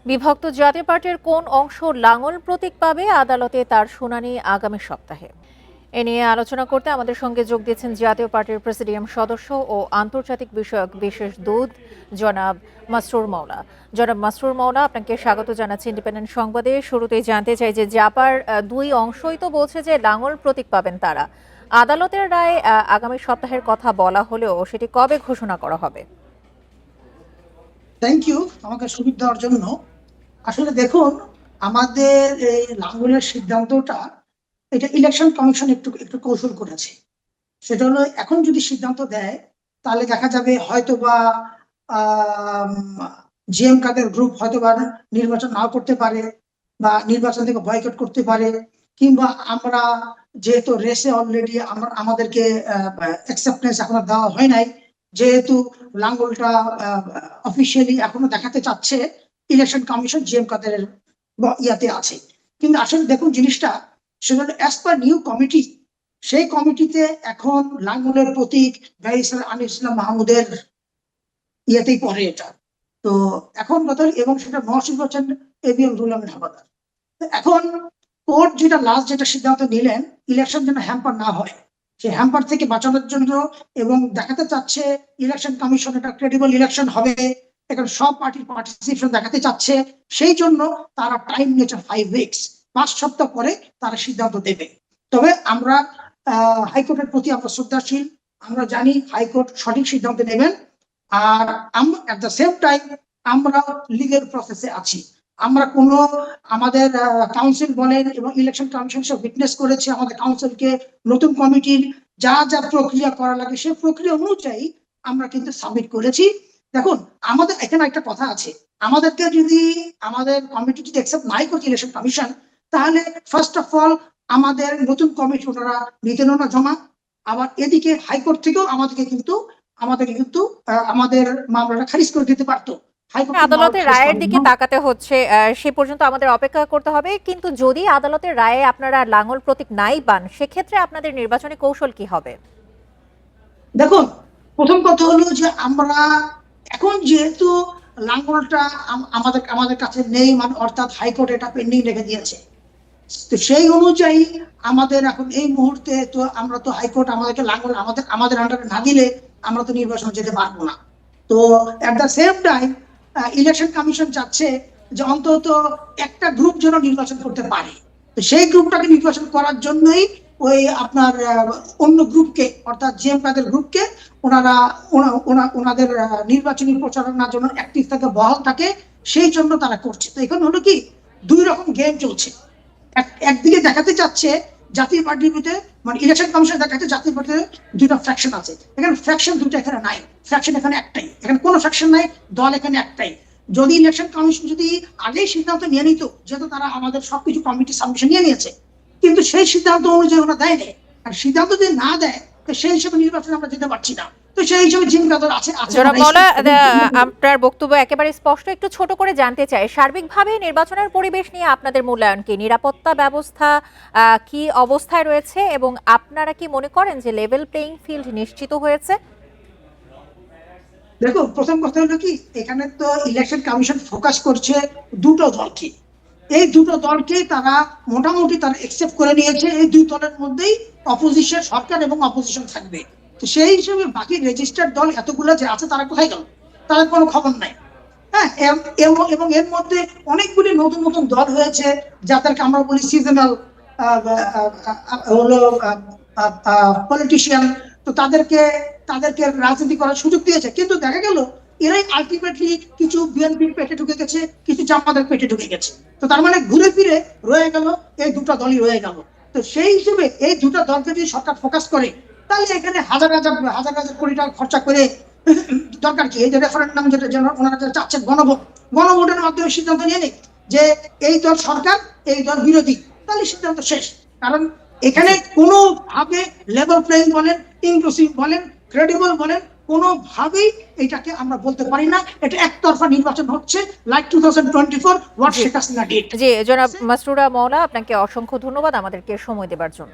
বিভক্ত জাতীয় পার্টির কোন অংশ লাঙল প্রতীক পাবে, আদালতে তার শুনানি আগামী সপ্তাহে। এ নিয়ে আলোচনা করতে আমাদের সঙ্গে যোগ দিয়েছেন জাতীয় পার্টির প্রেসিডিয়াম সদস্য ও আন্তর্জাতিক বিষয়ক বিশেষ দূত জনাব মাসরুর মওলা। জনাব মাসরুর মওলা, আপনাকে স্বাগত জানাচ্ছি ইন্ডিপেন্ডেন্ট সংবাদে। শুরুতেই জানতে চাই যে জাপার দুই অংশই তো বলছে যে লাঙল প্রতীক পাবেন তারা। আদালতের রায় আগামী সপ্তাহের কথা বলা হলেও সেটি কবে ঘোষণা করা হবে? থ্যাংক ইউ আমাকে সুযোগ দেওয়ার জন্য। আসলে দেখুন, আমাদের এই লাঙ্গলের সিদ্ধান্তটা এটা ইলেকশন কমিশন একটু একটু কৌশল করেছে। সেটা হলো, এখন যদি সিদ্ধান্ত দেয় তাহলে দেখা যাবে হয়তোবা জিএম কাদের গ্রুপ হয়তোবা নির্বাচন নাও করতে পারে বা নির্বাচন থেকে বয়কট করতে পারে, কিংবা আমরা যেহেতু রেসে অলরেডি আমাদেরকে অ্যাকসেপ্টেন্স এখনো দেওয়া হয় নাই, যেহেতু লাঙ্গলটা অফিসিয়ালি এখনো দেখাতে চাচ্ছে ইলেকশন কমিশন জিএম কাদের ইয়াতে আছে। কিন্তু আসলে দেখুন জিনিসটা, সেটা অ্যাজ পার নিউ কমিটি, সেই কমিটিতে এখন লাঙ্গলের প্রতীক ব্যারিস্টার আনিস ইসলাম মাহমুদের ইয়েতেই পড়ে এটা। তো এখন কথা, এবং সেটা মহাসচিব হচ্ছেন এবিএম রুহুল আমিন হাওলাদার। এখন কোর্ট যেটা সিদ্ধান্ত নিলেন, ইলেকশন যেন হ্যাম্পার না হয়, সেই হ্যাম্পার থেকে বাঁচানোর জন্য, এবং দেখাতে চাচ্ছে ইলেকশন কমিশন এটা ক্রেডিবল ইলেকশন হবে, এখানে সব পার্টির পার্টিসিপেশন দেখাতে চাচ্ছে, সেই জন্য তারা টাইম নিয়েছে 5 উইকস, 5 সপ্তাহ পরে তারা সিদ্ধান্ত দেবে। তবে আমরা হাইকোর্টের প্রতি আমরা শ্রদ্ধাশীল, আমরা জানি হাইকোর্ট সঠিক সিদ্ধান্ত নেবেন। আর এট দ্য সেম টাইম আমরা লিগেল প্রসেসে আছি। আমরা কোনো আমাদের কাউন্সিল বলেন এবং ইলেকশন কমিশন সব উইটনেস করেছে আমাদের কাউন্সিলকে, নতুন কমিটির যা যা প্রক্রিয়া করা লাগে সেই প্রক্রিয়া অনুযায়ী আমরা কিন্তু সাবমিট করেছি। দেখুন, আমাদের এখানে একটা কথা আছে, আমাদেরকে যদি আমাদের কমিটি যদি অ্যাকসেপ্ট নাই করছে ইলেকশন কমিশন, তাহলে ফার্স্ট অফ অল আমাদের নতুন কমিটি ওনারা নিতেন না জমা। আবার এদিকে হাইকোর্ট থেকেও আমাদেরকে কিন্তু আমাদের মামলাটা খারিজ করে দিতে পারতো। আদালতের রায়ের দিকে তাকাতে হচ্ছে, সে পর্যন্ত আমাদের অপেক্ষা করতে হবে। কিন্তু যদি আদালতের রায়ে আপনারা লাঙল প্রতীক নাই পান, সেক্ষেত্রে আপনাদের নির্বাচনী কৌশল কি হবে? দেখুন, প্রথম কথা হলো যে আমরা এখন যেহেতু লাঙ্গলটা আমাদের কাছে নেই, মানে অর্থাৎ হাইকোর্ট এটা পেন্ডিং রেখে দিয়েছে, তো সেই অনুযায়ী আমাদের এখন এই মুহূর্তে তো আমরা তো হাইকোর্ট আমাদেরকে লাঙ্গল আমাদের আন্ডারে না দিলে আমরা তো নির্বাচন যেতে পারবো না। তো at the same time election commission চাচ্ছে যে অন্তত একটা গ্রুপ যেন নির্বাচন করতে পারে। তো সেই গ্রুপটাকে নির্বাচন করার জন্যই ওই আপনার অন্য গ্রুপকে, অর্থাৎ জিএম কাদের গ্রুপকে ওনাদের নির্বাচনী প্রচারণার জন্য অ্যাক্টিভ থাকে, বহাল থাকে, সেই জন্য তারা করছে। তো এখন হলো কি, দুই রকম গেম চলছে। একদিকে দেখাতে চাচ্ছে জাতীয় পার্টির ভিতরে, মানে ইলেকশন কমিশন দেখাচ্ছে জাতীয় পার্টিতে দুইটা ফ্র্যাকশন আছে। এখানে ফ্র্যাকশন দুটো এখানে নাই, ফ্র্যাকশন এখানে একটাই, এখানে কোনো ফ্র্যাকশন নাই, দল এখানে একটাই। যদি ইলেকশন কমিশন যদি আগেই সিদ্ধান্ত নিয়ে নিত, যেহেতু তারা আমাদের সবকিছু কমিটি সাবমিশন নিয়ে নিয়েছে, কিন্তু সেই সিদ্ধান্ত অনুযায়ী ওরা দেয়নি, আর সিদ্ধান্ত যদি না দেয় তো সেই হিসেবে নির্বাচনে আমরা যেতে পারছি না। তো সেই হিসেবে জিনকাদর আছে। জনাব মওলা, আপনার বক্তব্য একেবারে স্পষ্ট। একটু ছোট করে জানতে চাই, সার্বিকভাবে নির্বাচনের পরিবেশ নিয়ে আপনাদের মূল্যায়ন কি? নিরাপত্তা ব্যবস্থা কি অবস্থায় রয়েছে এবং আপনারা কি মনে করেন যে লেভেল প্লেইং ফিল্ড নিশ্চিত হয়েছে? দেখো, প্রথম কথা হলো কি, এখানে তো ইলেকশন কমিশন ফোকাস করছে দুটো দলকে। এই দুটো দলকে তারা মোটামুটি তারা একসেপ্ট করে নিয়েছে, এই দুই দলের মধ্যেই অপোজিশন সরকার এবং অপোজিশন থাকবে। তো সেই হিসেবে বাকি রেজিস্টার্ড দল এতগুলো যে আছে তারা কোথায় গেল, তাদের কোনো খবর নাই। হ্যাঁ, এবং এর মধ্যে অনেকগুলি নতুন নতুন দল হয়েছে, যাদেরকে আমরা বলি সিজনাল হলো পলিটিশিয়ান। তো তাদেরকে রাজনীতি করার সুযোগ দিয়েছে, কিন্তু দেখা গেল এরাই আলটিমেটলি কিছু বিএনপির পেটে ঢুকে গেছে, কিছু জামাতের পেটে ঢুকে গেছে। তো তার মানে ঘুরে ফিরে রয়ে গেল এই দুটো দলই রয়ে গেল। তো সেই হিসেবে এই দুটো দলকে যদি সরকার ফোকাস করে, তাহলে এখানে হাজার হাজার কোটি টাকা খরচা করে দরকার কি? এই যে রেফারেন্ডাম যেটা ওনারা চাচ্ছেন, গণভোটের মাধ্যমে সিদ্ধান্ত নিয়ে নেই যে এই দল সরকার, এই দল বিরোধী, তাহলে সিদ্ধান্ত শেষ। কারণ এখানে কোনোভাবে লেভেল প্লেইং বলেন, ইনক্লুসিভ বলেন, ক্রেডিবল বলেন, কোনোভাবেই এটাকে আমরা বলতে পারি না। এটা একতরফা নির্বাচন হচ্ছে, like 2024 what Sheikh Hasina did. জি, জনাব মাসরুরা মওলা, আপনাকে অসংখ্য ধন্যবাদ আমাদেরকে সময় দেওয়ার জন্য।